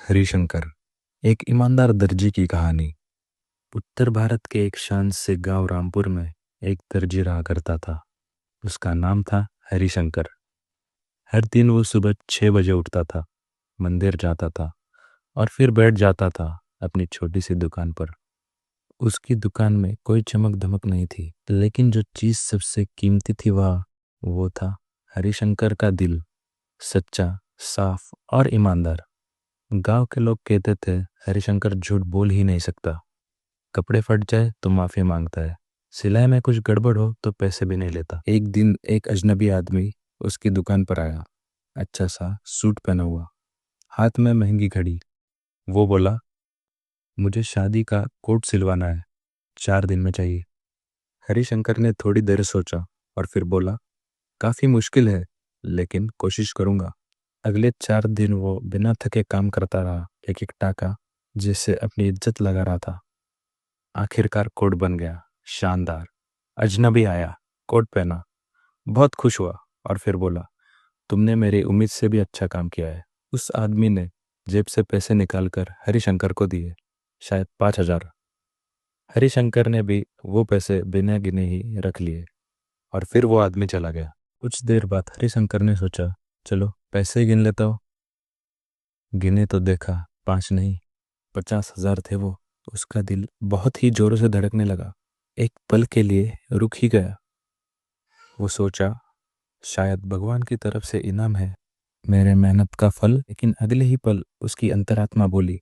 हरिशंकर, एक ईमानदार दर्जी की कहानी। उत्तर भारत के एक शांत से गांव रामपुर में एक दर्जी रहा करता था। उसका नाम था हरिशंकर। हर दिन वो सुबह 6 बजे उठता था, मंदिर जाता था और फिर बैठ जाता था अपनी छोटी सी दुकान पर। उसकी दुकान में कोई चमक धमक नहीं थी, लेकिन जो चीज सबसे कीमती थी वह वो था हरिशंकर का दिल, सच्चा, साफ और ईमानदार। गांव के लोग कहते थे हरिशंकर झूठ बोल ही नहीं सकता। कपड़े फट जाए तो माफी मांगता है, सिलाई में कुछ गड़बड़ हो तो पैसे भी नहीं लेता। एक दिन एक अजनबी आदमी उसकी दुकान पर आया, अच्छा सा सूट पहना हुआ, हाथ में महंगी घड़ी। वो बोला, मुझे शादी का कोट सिलवाना है, 4 दिन में चाहिए। हरिशंकर ने थोड़ी देर सोचा और फिर बोला, काफी मुश्किल है, लेकिन कोशिश करूंगा। अगले 4 दिन वो बिना थके काम करता रहा, एक एक टाका जिससे अपनी इज्जत लगा रहा था। आखिरकार कोट बन गया, शानदार। अजनबी आया, कोट पहना, बहुत खुश हुआ और फिर बोला, तुमने मेरी उम्मीद से भी अच्छा काम किया है। उस आदमी ने जेब से पैसे निकालकर हरिशंकर को दिए, शायद 5,000। हरिशंकर ने भी वो पैसे बिना गिने ही रख लिए और फिर वो आदमी चला गया। कुछ देर बाद हरिशंकर ने सोचा, चलो पैसे गिन लेता हूँ। गिने तो देखा 5 नहीं, 50,000 थे वो। उसका दिल बहुत ही जोरों से धड़कने लगा। एक पल के लिए रुक ही गया। वो सोचा, शायद भगवान की तरफ से इनाम है, मेरे मेहनत का फल। लेकिन अगले ही पल उसकी अंतरात्मा बोली,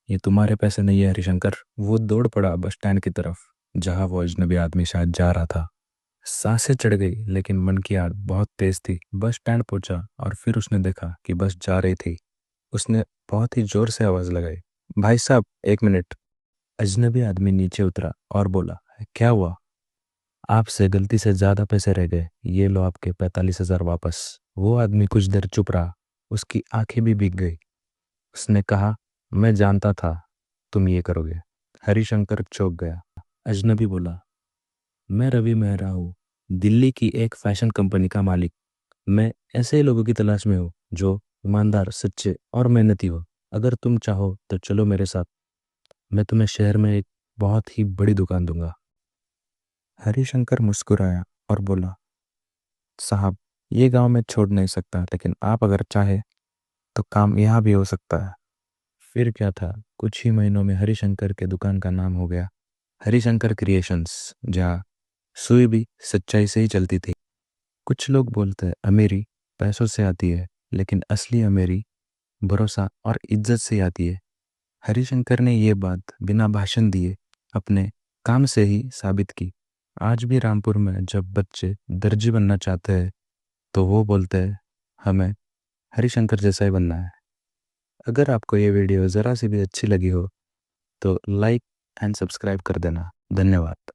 ये तुम्हारे पैसे नहीं है हरिशंकर। वो दौड़ पड़ा बस स्टैंड की तरफ, जहां वो अजनबी आदमी शायद जा रहा था। सांसें चढ़ गई, लेकिन मन की आग बहुत तेज थी। बस स्टैंड पहुंचा और फिर उसने देखा कि बस जा रही थी। उसने बहुत ही जोर से आवाज लगाई, भाई साहब 1 मिनट। अजनबी आदमी नीचे उतरा और बोला, क्या हुआ? आपसे गलती से ज्यादा पैसे रह गए, ये लो आपके 45,000 वापस। वो आदमी कुछ देर चुप रहा, उसकी आंखें भी भीग गई। उसने कहा, मैं जानता था तुम ये करोगे। हरिशंकर चौंक गया। अजनबी बोला, मैं रवि मेहरा हूँ, दिल्ली की एक फैशन कंपनी का मालिक। मैं ऐसे लोगों की तलाश में हूँ जो ईमानदार, सच्चे और मेहनती हो। अगर तुम चाहो तो चलो मेरे साथ, मैं तुम्हें शहर में एक बहुत ही बड़ी दुकान दूंगा। हरिशंकर मुस्कुराया और बोला, साहब, ये गांव में छोड़ नहीं सकता, लेकिन आप अगर चाहे तो काम यहाँ भी हो सकता है। फिर क्या था, कुछ ही महीनों में हरिशंकर के दुकान का नाम हो गया हरिशंकर क्रिएशंस, जहाँ सुई भी सच्चाई से ही चलती थी। कुछ लोग बोलते हैं अमीरी पैसों से आती है, लेकिन असली अमीरी भरोसा और इज्जत से आती है। हरिशंकर ने ये बात बिना भाषण दिए अपने काम से ही साबित की। आज भी रामपुर में जब बच्चे दर्जी बनना चाहते हैं तो वो बोलते हैं, हमें हरिशंकर जैसा ही बनना है। अगर आपको ये वीडियो ज़रा सी भी अच्छी लगी हो तो लाइक एंड सब्सक्राइब कर देना। धन्यवाद।